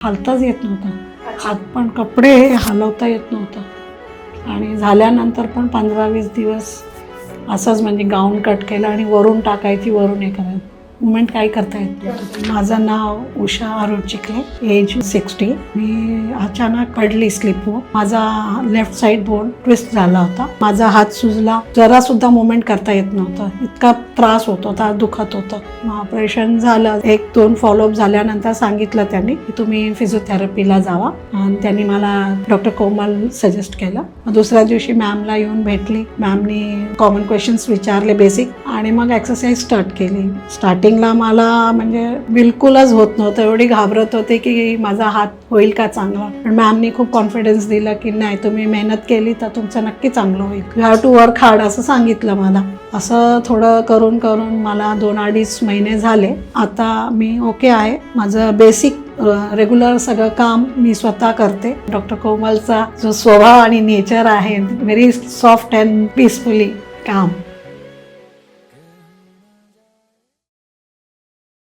हालताच येत नव्हता, हात पण कपडे हलवता येत नव्हतं. आणि झाल्यानंतर पण 15-20 दिवस असंच म्हणजे गाऊन कट केला आणि वरून टाकायची, वरून हे करायचं, मुवमेंट काही करता येत नव्हतं. माझं नाव उषा अरुण चिखले, एज 60. मी अचानक पडली स्लिप होऊन. माझा लेफ्ट साईड बोन ट्विस्ट झाला होता. माझा हात सुजला, जरा सुद्धा मुवमेंट करता येत नव्हतं, इतका त्रास होत होता, दुखत होतं. ऑपरेशन झालं, 1-2 फॉलोअप झाल्यानंतर सांगितलं त्यांनी की तुम्ही फिजिओथेरपीला जावा, आणि त्यांनी मला डॉक्टर कोमल सजेस्ट केलं. दुसऱ्या दिवशी मॅमला येऊन भेटली, मॅमनी कॉमन क्वेश्चन्स विचारले बेसिक, आणि मग एक्सरसाइज स्टार्ट केली. स्टार्टिंगला मला म्हणजे बिलकुलच होत नव्हतं, एवढी घाबरत होते की माझा हात होईल का चांगला. पण मॅमनी खूप कॉन्फिडन्स दिला की नाही, तुम्ही मेहनत केली तर तुमचं नक्की चांगलं होईल, you have to work hard असं सांगितलं मला. असं थोडं करून करून मला 2-2.5 महिने झाले. आता मी ओके आहे. माझं बेसिक रेग्युलर सगळं काम मी स्वतः करते. डॉक्टर कोमलचा जो स्वभाव आणि नेचर आहे, व्हेरी सॉफ्ट अँड पीसफुली काम.